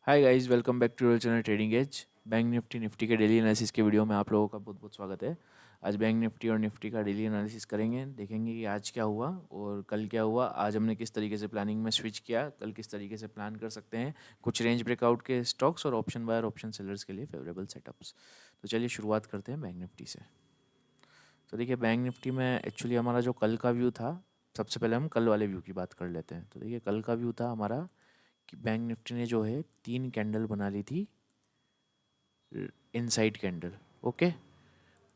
Hi guys, welcome back to your channel trading edge. Bank nifty के daily analysis के video में आप लोगों का बहुत बहुत स्वागत है। आज बैंक निफ्टी और निफ्टी का डेली एनालिसिस करेंगे, देखेंगे कि आज क्या हुआ और कल क्या हुआ। आज हमने किस तरीके से प्लानिंग में स्विच किया, कल किस तरीके से प्लान कर सकते हैं, कुछ रेंज ब्रेकआउट के स्टॉक्स और ऑप्शन बायर ऑप्शन सेलर्स के लिए फेवरेबल सेटअप्स। तो चलिए शुरुआत करते हैं बैंक निफ्टी से। तो देखिए, बैंक निफ्टी में एक्चुअली हमारा जो कल का व्यू था, सबसे पहले हम कल वाले व्यू की बात कर लेते हैं। तो देखिए, कल का व्यू था हमारा कि बैंक निफ्टी ने जो है 3 कैंडल बना ली थी इनसाइड कैंडल। ओके,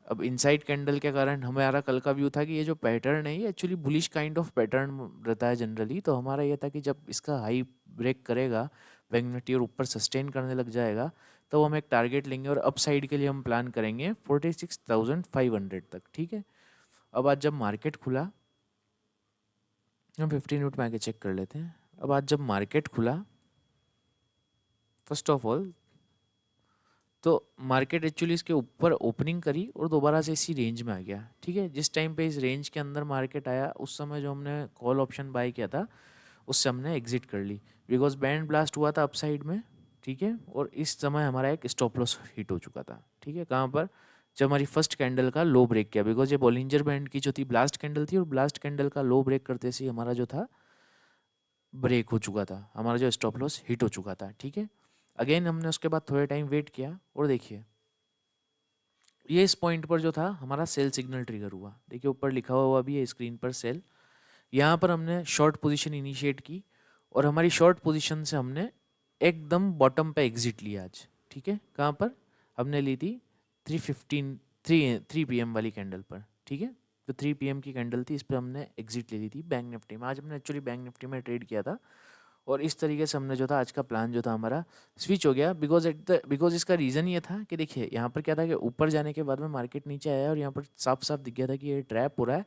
अब इनसाइड कैंडल के कारण हमारा कल का व्यू था कि ये जो पैटर्न है ये actually bullish kind of pattern रहता है जनरली। तो हमारा ये था कि जब इसका हाई ब्रेक करेगा बैंक निफ्टी और ऊपर सस्टेन करने लग जाएगा, तो हम एक टारगेट लेंगे और अपसाइड के लिए हम प्लान करेंगे 46,500 तक। ठीक है, अब आज जब मार्केट खुला, हम 15 मिनट में आके चेक कर लेते हैं। अब आज जब मार्केट खुला, फर्स्ट ऑफ ऑल तो मार्केट एक्चुअली इसके ऊपर ओपनिंग करी और दोबारा से इसी रेंज में आ गया। ठीक है, जिस टाइम पे इस रेंज के अंदर मार्केट आया उस समय जो हमने कॉल ऑप्शन बाय किया था उससे हमने एग्जिट कर ली, बिकॉज बैंड ब्लास्ट हुआ था अपसाइड में। ठीक है, और इस समय हमारा एक स्टॉप लॉस हिट हो चुका था। ठीक है, कहाँ पर? जब हमारी फर्स्ट कैंडल का लो ब्रेक किया, बिकॉज ये बॉलिंजर बैंड की जो थी ब्लास्ट कैंडल थी और ब्लास्ट कैंडल का लो ब्रेक करते से ही हमारा जो था ब्रेक हो चुका था, हमारा जो स्टॉप लॉस हिट हो चुका था। ठीक है, अगेन हमने उसके बाद थोड़े टाइम वेट किया और देखिए ये इस पॉइंट पर जो था हमारा सेल सिग्नल ट्रिगर हुआ। देखिए ऊपर लिखा हुआ भी है स्क्रीन पर सेल। यहाँ पर हमने शॉर्ट पोजीशन इनिशिएट की और हमारी शॉर्ट पोजीशन से हमने एकदम बॉटम पे एग्जिट लिया आज। ठीक है, कहाँ पर हमने ली थी? 3:15 3 PM वाली कैंडल पर। ठीक है, तो 3 PM की कैंडल थी, इस पर हमने एग्जिट ले ली थी बैंक निफ्टी में। आज हमने एक्चुअली बैंक निफ्टी में ट्रेड किया था और इस तरीके से हमने जो था आज का प्लान जो था हमारा स्विच हो गया। बिकॉज इसका रीज़न ये था कि देखिए यहाँ पर क्या था कि ऊपर जाने के बाद में मार्केट नीचे आया और यहाँ पर साफ साफ दिख गया था कि ये ट्रैप हो रहा है।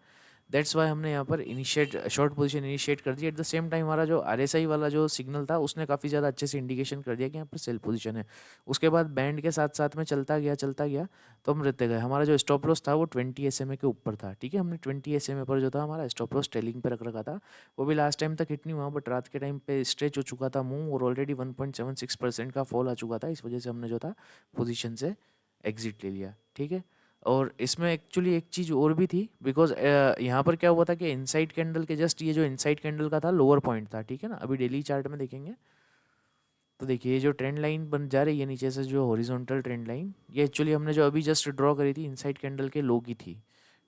दैट्स वाई हमने यहाँ पर इनिशिएट शॉर्ट पोजीशन इनिशिएट कर दी। एट द सेम टाइम हमारा जो RSI वाला जो सिग्नल था उसने काफ़ी ज़्यादा अच्छे से इंडिकेशन कर दिया कि यहाँ पर सेल पोजीशन है। उसके बाद बैंड के साथ साथ में चलता गया तो हम रहते गए। हमारा जो स्टॉप लॉस था वो 20 SMA के ऊपर था। ठीक है, हमने 20 SMA पर जो था हमारा स्टॉप लॉस टेलिंग पे रख रखा था। वो भी लास्ट टाइम तक हिट नहीं हुआ, बट रात के टाइम पे स्ट्रेच हो चुका था मूव और ऑलरेडी 1.76% का फॉल आ चुका था। इस वजह से हमने जो था पोजीशन से एग्जिट ले लिया। ठीक है, और इसमें एक्चुअली एक चीज़ और भी थी, बिकॉज यहाँ पर क्या हुआ था कि इनसाइड कैंडल के जस्ट ये जो इनसाइड कैंडल का था लोअर पॉइंट था। ठीक है ना, अभी डेली चार्ट में देखेंगे तो देखिए ये जो ट्रेंड लाइन बन जा रही है नीचे से, जो हॉरिजॉन्टल ट्रेंड लाइन, ये एक्चुअली हमने जो अभी जस्ट ड्रॉ करी थी इनसाइड कैंडल के लो की थी।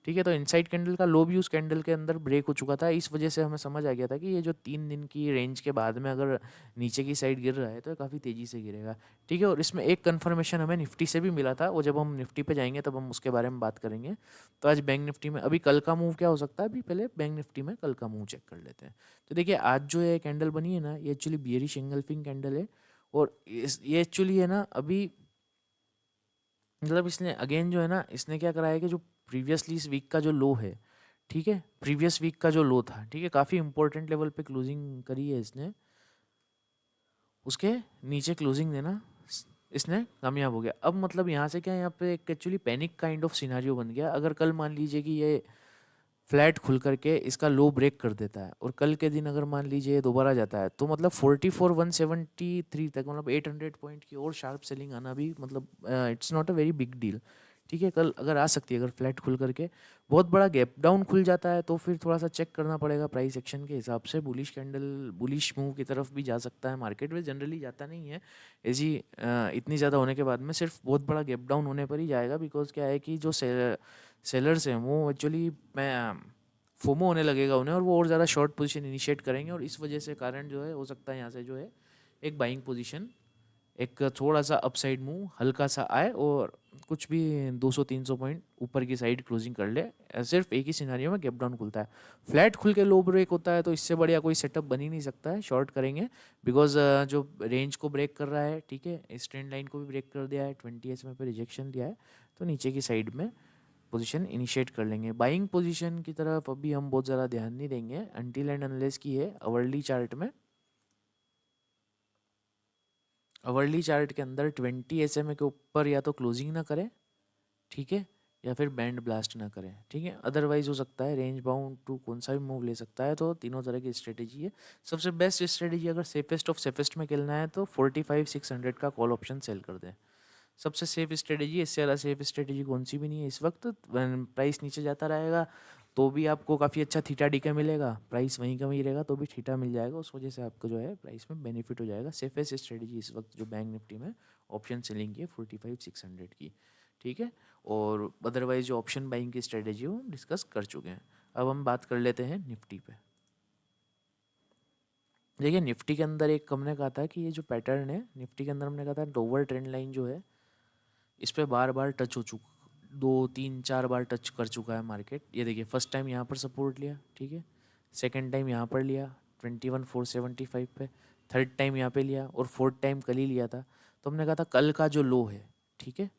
ठीक है, तो इनसाइड कैंडल का लो भी उस कैंडल के अंदर ब्रेक हो चुका था। इस वजह से हमें समझ आ गया था कि ये जो 3 दिन की रेंज के बाद में अगर नीचे की साइड गिर रहा है तो ये काफ़ी तेज़ी से गिरेगा। ठीक है, और इसमें एक कन्फर्मेशन हमें निफ्टी से भी मिला था, वो जब हम निफ्टी पे जाएंगे तब हम उसके बारे में बात करेंगे। तो आज बैंक निफ्टी में अभी कल का मूव क्या हो सकता है, अभी पहले बैंक निफ्टी में कल का मूव चेक कर लेते हैं। तो देखिए आज जो ये कैंडल बनी है ना, ये एक्चुअली बियरिश एंगल्फिंग कैंडल है और ये एक्चुअली है ना अभी, मतलब इसने अगेन जो है ना, इसने क्या करा है कि जो प्रीवियसली इस वीक का जो लो है, ठीक है, प्रीवियस वीक का जो लो था, ठीक है, काफ़ी इंपॉर्टेंट लेवल पे क्लोजिंग करी है इसने, उसके नीचे क्लोजिंग देना इसने कामयाब हो गया। अब मतलब यहाँ से क्या, यहाँ पे एक actually panic kind of scenario बन गया। अगर कल मान लीजिए कि ये फ्लैट खुल करके इसका लो ब्रेक कर देता है और कल के दिन अगर मान लीजिए दोबारा जाता है, तो मतलब 44,173 तक, मतलब 800 पॉइंट की और शार्प सेलिंग आना भी मतलब it's not a very big deal. ठीक है, कल अगर आ सकती है, अगर फ्लैट खुल करके बहुत बड़ा गैप डाउन खुल जाता है तो फिर थोड़ा सा चेक करना पड़ेगा प्राइस एक्शन के हिसाब से। बुलिश कैंडल बुलिश मूव की तरफ भी जा सकता है मार्केट में, जनरली जाता नहीं है ऐसी इतनी ज़्यादा होने के बाद में, सिर्फ बहुत बड़ा गैप डाउन होने पर ही जाएगा। बिकॉज क्या है कि जो सेलर्स हैं वो एक्चुअली मैं फोमो होने लगेगा उन्हें और वो और ज़्यादा शॉर्ट पोजीशन इनिशिएट करेंगे और इस वजह से कारण जो है हो सकता है यहाँ से जो है एक बाइंग पोजीशन, एक थोड़ा सा अपसाइड मूव हल्का सा आए और कुछ भी 200-300 पॉइंट ऊपर की साइड क्लोजिंग कर ले। सिर्फ एक ही सिनारियो में गैप डाउन खुलता है, फ्लैट खुल के लो ब्रेक होता है तो इससे बढ़िया कोई सेटअप बन ही नहीं सकता है। शॉर्ट करेंगे बिकॉज जो रेंज को ब्रेक कर रहा है, ठीक है, इस ट्रेंड लाइन को भी ब्रेक कर दिया है, 20 SMA पे रिजेक्शन दिया है, तो नीचे की साइड में पोजीशन इनिशिएट कर लेंगे। बाइंग पोजीशन की तरफ अभी हम बहुत ज़्यादा ध्यान नहीं देंगे अनटिल एंड अनलेस की है अवर्ली चार्ट में, अवर्ली चार्ट के अंदर 20 SMA के ऊपर या तो क्लोजिंग ना करे, ठीक है, या फिर बैंड ब्लास्ट ना करें, ठीक है। अदरवाइज हो सकता है रेंज बाउंड टू कौन सा भी मूव ले सकता है। तो तीनों तरह की स्ट्रेटेजी है। सबसे बेस्ट स्ट्रेटेजी अगर सेफेस्ट ऑफ सेफेस्ट में खेलना है तो 45,600 का कॉल ऑप्शन सेल कर दें। सबसे सेफ स्ट्रेटेजी, इससे ज़्यादा सेफ स्ट्रेटेजी कौन सी भी नहीं है इस वक्त। प्राइस नीचे जाता रहेगा तो भी आपको काफ़ी अच्छा थीटा डी का मिलेगा, प्राइस वहीं का वहीं रहेगा तो भी थीटा मिल जाएगा, उस वजह से आपको जो है प्राइस में बेनिफिट हो जाएगा। सेफेस्ट स्ट्रेटेजी इस वक्त जो बैंक निफ्टी में ऑप्शन सेलिंग की है 45,600 की, ठीक है। और अदरवाइज जो ऑप्शन बाइंग की स्ट्रेटेजी वो डिस्कस कर चुके हैं। अब हम बात कर लेते हैं निफ्टी पे। देखिए निफ्टी के अंदर एक हमने कहा था कि ये जो पैटर्न है निफ्टी के अंदर, हमने कहा था लोअर ट्रेंड लाइन जो है इस पर बार बार टच हो चुका, 2 3 4 बार टच कर चुका है मार्केट। ये देखिए फर्स्ट टाइम यहाँ पर सपोर्ट लिया, ठीक है। सेकंड टाइम यहाँ पर लिया 21,475 पे, थर्ड टाइम यहाँ पे लिया और फोर्थ टाइम कल ही लिया था। तो हमने कहा था कल का जो लो है, ठीक है,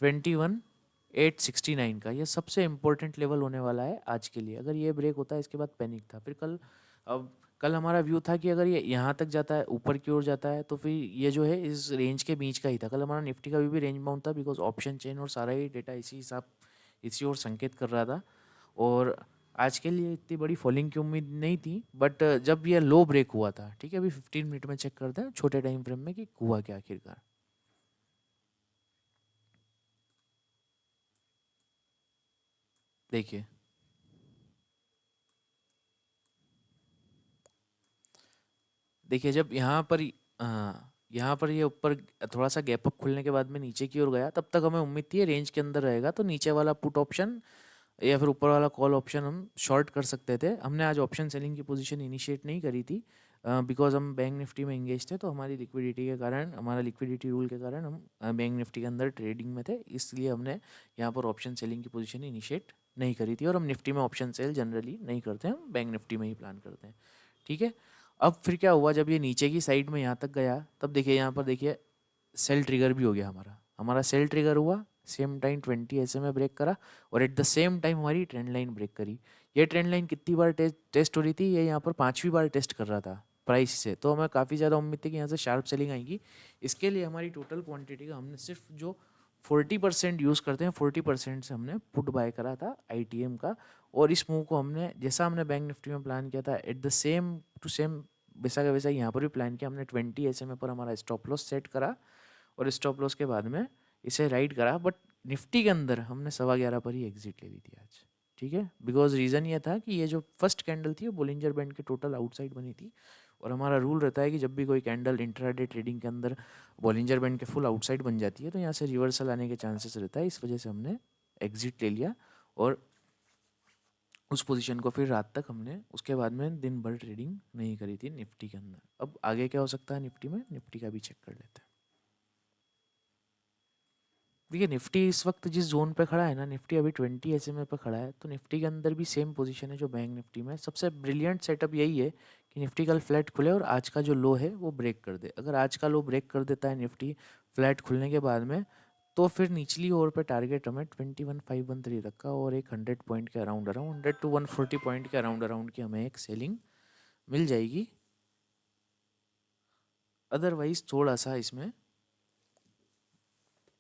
21,869 का, ये सबसे इम्पोर्टेंट लेवल होने वाला है आज के लिए। अगर ये ब्रेक होता है इसके बाद पैनिक था फिर कल। अब कल हमारा व्यू था कि अगर ये यहाँ तक जाता है, ऊपर की ओर जाता है, तो फिर ये जो है इस रेंज के बीच का ही था। कल हमारा निफ्टी का भी रेंज बाउंड था बिकॉज ऑप्शन चेन और सारा ही डेटा इसी हिसाब इसी ओर संकेत कर रहा था। और आज के लिए इतनी बड़ी फॉलिंग की उम्मीद नहीं थी, बट जब ये लो ब्रेक हुआ था, ठीक है, अभी 15 मिनट में चेक करते हैं छोटे टाइम फ्रेम में कि हुआ क्या आखिरकार। देखिए देखिए जब यहाँ पर ये ऊपर थोड़ा सा गैप अप खुलने के बाद में नीचे की ओर गया, तब तक हमें उम्मीद थी ये रेंज के अंदर रहेगा, तो नीचे वाला पुट ऑप्शन या फिर ऊपर वाला कॉल ऑप्शन हम शॉर्ट कर सकते थे। हमने आज ऑप्शन सेलिंग की पोजीशन इनिशिएट नहीं करी थी बिकॉज हम बैंक निफ्टी में एंगेज थे, तो हमारी लिक्विडिटी के कारण, हमारा लिक्विडिटी रूल के कारण हम बैंक निफ्टी के अंदर ट्रेडिंग में थे, इसलिए हमने यहाँ पर ऑप्शन सेलिंग की पोजीशन इनिशिएट नहीं करी थी। और हम निफ्टी में ऑप्शन सेल जनरली नहीं करते हैं, हम बैंक निफ्टी में ही प्लान करते हैं, ठीक है। अब फिर क्या हुआ, जब ये नीचे की साइड में यहाँ तक गया, तब देखिए यहाँ पर देखिए सेल ट्रिगर भी हो गया हमारा। हमारा सेल ट्रिगर हुआ, सेम टाइम 20 ऐसे में ब्रेक करा और एट द सेम टाइम हमारी ट्रेंड लाइन ब्रेक करी। ये ट्रेंड लाइन कितनी बार टेस्ट हो रही थी, ये यहाँ पर 5वीं बार टेस्ट कर रहा था प्राइस से। तो हमें काफ़ी ज़्यादा उम्मीद थी कि यहाँ से शार्प सेलिंग आएगी। इसके लिए हमारी टोटल क्वांटिटी का हमने सिर्फ जो 40% यूज़ करते हैं, 40% से हमने पुट बाय करा था ITM का। और इस मूव को हमने, जैसा हमने बैंक निफ्टी में प्लान किया था, at the same to same वैसा का वैसा यहाँ पर भी प्लान किया हमने। 20 SMA पर हमारा स्टॉप लॉस सेट करा और स्टॉप लॉस के बाद में इसे राइड करा। बट निफ्टी के अंदर हमने 11:15 पर ही एग्जिट ले ली थी आज, ठीक है। बिकॉज रीज़न ये था कि ये जो फर्स्ट कैंडल थी वो बोलिंजर बैंड के टोटल आउटसाइड बनी थी, और हमारा रूल रहता है कि जब भी कोई कैंडल इंट्राडे ट्रेडिंग के अंदर बोलिंजर बैंड के फुल आउटसाइड बन जाती है तो यहाँ से रिवर्सल आने के चांसेस रहता है। इस वजह से हमने एग्जिट ले लिया और उस पोजीशन को फिर रात तक हमने उसके बाद में दिन भर ट्रेडिंग नहीं करी थी निफ्टी के अंदर। अब आगे क्या हो सकता है निफ्टी में, निफ्टी का भी चेक कर लेते हैं। देखिए निफ्टी इस वक्त जिस जोन पे खड़ा है ना, निफ्टी अभी 20 SMA पे खड़ा है, तो निफ्टी के अंदर भी सेम पोजीशन है जो बैंक निफ्टी में। सबसे ब्रिलियंट सेटअप यही है कि निफ्टी कल फ्लैट खुले और आज का जो लो है वो ब्रेक कर दे। अगर आज का लो ब्रेक कर देता है निफ्टी फ्लैट खुलने के बाद में, तो फिर निचली ओर पे टारगेट हमें 21,513 तक का और एक 100 पॉइंट के अराउंड अराउंड 100 to 140 पॉइंट के अराउंड अराउंड की हमें एक सेलिंग मिल जाएगी। अदरवाइज थोड़ा सा इसमें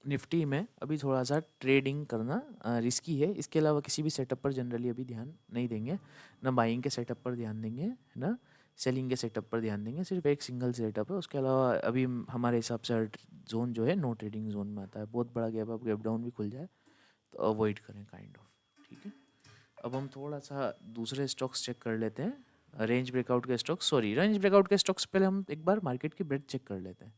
निफ्टी में अभी थोड़ा सा ट्रेडिंग करना रिस्की है। इसके अलावा किसी भी सेटअप पर जनरली अभी ध्यान नहीं देंगे, ना बाइंग के सेटअप पर ध्यान देंगे, ना सेलिंग के सेटअप पर ध्यान देंगे। सिर्फ एक सिंगल सेटअप है, उसके अलावा अभी हमारे हिसाब से जोन जो है नो ट्रेडिंग जोन में आता है। बहुत बड़ा गैप अप गैप डाउन भी खुल जाए तो अवॉइड करें काइंड ऑफ, ठीक है। अब हम थोड़ा सा दूसरे स्टॉक्स चेक कर लेते हैं, रेंज ब्रेकआउट के स्टॉक्स, सॉरी रेंज ब्रेकआउट के स्टॉक्स पहले हम एक बार मार्केट की ब्रेड चेक कर लेते हैं,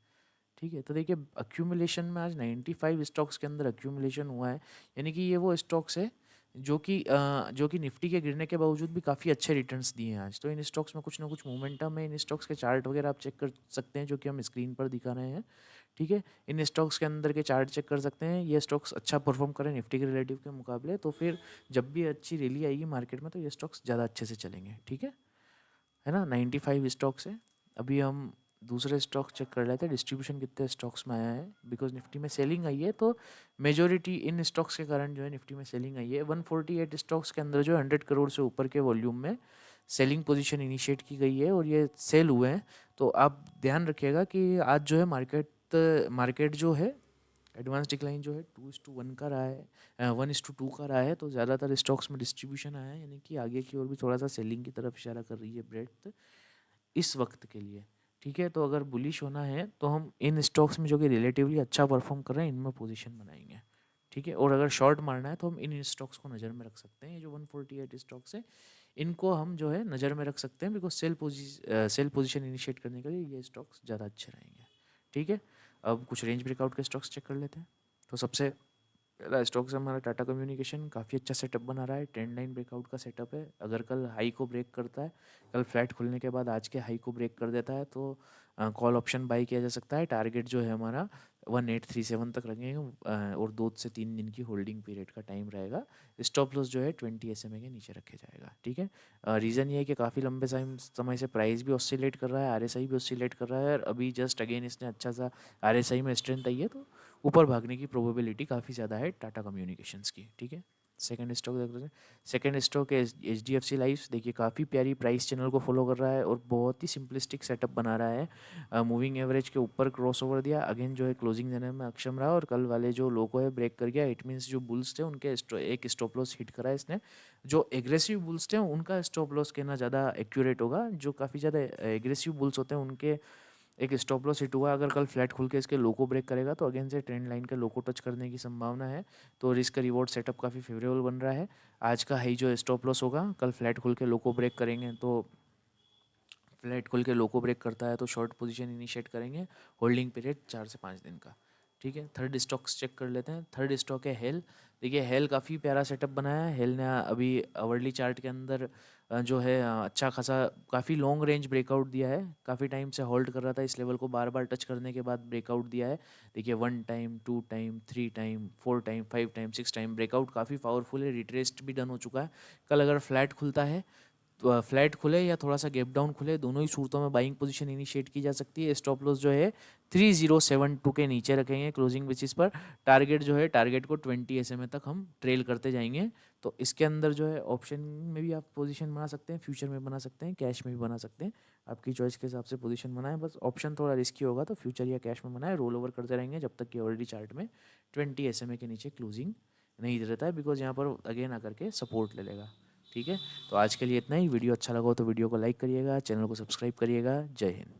ठीक है। तो देखिए अक्यूमुलेशन में आज 95 स्टॉक्स के अंदर अक्यूमुलेशन हुआ है, यानी कि ये वो स्टॉक्स है जो कि निफ्टी के गिरने के बावजूद भी काफ़ी अच्छे रिटर्न्स दिए हैं आज। तो इन स्टॉक्स में कुछ ना कुछ मोमेंटम है। इन स्टॉक्स के चार्ट वगैरह आप चेक कर सकते हैं जो कि हम स्क्रीन पर दिखा रहे हैं, ठीक है। इन स्टॉक्स के अंदर के चार्ट चेक कर सकते हैं। ये स्टॉक्स अच्छा परफॉर्म करें निफ्टी के रिलेटिव के मुकाबले, तो फिर जब भी अच्छी रैली आएगी मार्केट में तो ये स्टॉक्स ज़्यादा अच्छे से चलेंगे, ठीक है ना। 95 स्टॉक्स है। अभी हम दूसरे स्टॉक चेक कर लेते हैं डिस्ट्रीब्यूशन कितने स्टॉक्स में आया है। बिकॉज निफ्टी में सेलिंग आई है तो मेजोरिटी इन स्टॉक्स के कारण जो है निफ्टी में सेलिंग आई है। 148 स्टॉक्स के अंदर जो 100 करोड़ से ऊपर के वॉल्यूम में सेलिंग पोजीशन इनिशिएट की गई है और ये सेल हुए हैं। तो आप ध्यान रखिएगा कि आज जो है मार्केट जो है एडवांस डिक्लाइन जो है 2:1 का रहा है, 1:2 का रहा है, तो ज़्यादातर स्टॉक्स में डिस्ट्रीब्यूशन आया है, यानी कि आगे की ओर भी थोड़ा सा सेलिंग की तरफ इशारा कर रही है ब्रेड्थ इस वक्त के लिए। ठीक है, तो अगर बुलिश होना है तो हम इन स्टॉक्स में जो कि रिलेटिवली अच्छा परफॉर्म कर रहे हैं इनमें पोजीशन बनाएंगे। ठीक है, और अगर शॉर्ट मारना है तो हम इन स्टॉक्स को नज़र में रख सकते हैं। ये जो 148 स्टॉक्स है इनको हम जो है नज़र में रख सकते हैं, बिकॉज सेल पोजीशन इनिशिएट करने के लिए ये स्टॉक्स ज़्यादा अच्छे रहेंगे। ठीक है, अब कुछ रेंज ब्रेकआउट के स्टॉक्स चेक कर लेते हैं। तो सबसे पहला स्टॉक से हमारा टाटा कम्युनिकेशन काफ़ी अच्छा सेटअप बना रहा है, ट्रेंड लाइन ब्रेकआउट का सेटअप है। अगर कल हाई को ब्रेक करता है, कल फ्लैट खुलने के बाद आज के हाई को ब्रेक कर देता है, तो कॉल ऑप्शन बाई किया जा सकता है। टारगेट जो है हमारा 1837 तक रखेंगे, और 2 से 3 दिन की होल्डिंग पीरियड का टाइम रहेगा। स्टॉप लॉस जो है 20 SMA के नीचे रखे जाएगा। ठीक है, रीज़न ये है कि काफ़ी लंबे समय से प्राइस भी ऑसिलेट कर रहा है, RSI भी ऑसिलेट कर रहा है, और अभी जस्ट अगेन इसने अच्छा सा RSI में स्ट्रेंथ आई है, तो ऊपर भागने की प्रोबेबिलिटी काफ़ी ज़्यादा है टाटा कम्युनिकेशंस की। ठीक है, सेकंड स्टॉक देख लेते हैं। सेकंड स्टॉक है HDFC लाइफ। देखिए काफ़ी प्यारी प्राइस चैनल को फॉलो कर रहा है और बहुत ही सिंपलिस्टिक सेटअप बना रहा है। मूविंग एवरेज के ऊपर क्रॉस ओवर दिया, अगेन जो है क्लोजिंग देने में अक्षम रहा, और कल वाले जो लो को है ब्रेक कर गया। इट मीन्स जो बुल्स थे उनके एक स्टॉप लॉस हिट करा है इसने। जो एग्रेसिव बुल्स थे उनका स्टॉप लॉस कहना ज़्यादा एक्यूरेट होगा। जो काफ़ी ज़्यादा एग्रेसिव बुल्स होते हैं उनके एक स्टॉप लॉस हिट हुआ। अगर कल फ्लैट खुल के इसके लो को ब्रेक करेगा तो अगेन से ट्रेंड लाइन के लो को टच करने की संभावना है। तो रिस्क रिवॉर्ड सेटअप काफ़ी फेवरेबल बन रहा है। आज का हाई जो स्टॉप लॉस होगा, कल फ्लैट खुल के लो को ब्रेक करेंगे, तो फ्लैट खुल के लो को ब्रेक करता है तो शॉर्ट पोजीशन इनिशिएट करेंगे। होल्डिंग पीरियड 4 से 5 दिन का। ठीक है, थर्ड स्टॉक्स चेक कर लेते हैं। थर्ड स्टॉक है हेल। देखिए हेल काफ़ी प्यारा सेटअप बनाया है। हेल ने अभी अवर्ली चार्ट के अंदर जो है अच्छा खासा काफ़ी लॉन्ग रेंज ब्रेकआउट दिया है। काफ़ी टाइम से होल्ड कर रहा था इस लेवल को, बार बार टच करने के बाद ब्रेकआउट दिया है। देखिए 1 time, 2 time, 3 time, 4 time, 5 time, 6 time breakout काफ़ी पावरफुल है। रिट्रेस्ट भी डन हो चुका है। कल अगर फ्लैट खुलता है तो फ्लैट खुले या थोड़ा सा गैप डाउन खुले, दोनों ही सूरतों में बाइंग पोजीशन इनिशिएट की जा सकती है। स्टॉप लॉस जो है 3072 के नीचे रखेंगे क्लोजिंग बेसिस पर। टारगेट जो है, टारगेट को 20 SMA तक हम ट्रेल करते जाएंगे। तो इसके अंदर जो है ऑप्शन में भी आप पोजीशन बना सकते हैं, फ्यूचर में बना सकते हैं, कैश में भी बना सकते हैं। आपकी चॉइस के हिसाब से पोजीशन बनाएं। बस ऑप्शन थोड़ा रिस्की होगा तो फ्यूचर या कैश में बनाएं। रोल ओवर करते रहेंगे जब तक कि ऑलरेडी चार्ट में 20 SMA के नीचे क्लोजिंग नहीं दे रहता है, बिकॉज यहाँ पर अगेन आकर के सपोर्ट ले लेगा। ठीक है, तो आज के लिए इतना ही। वीडियो अच्छा लगा हो तो वीडियो को लाइक करिएगा, चैनल को सब्सक्राइब करिएगा। जय हिंद।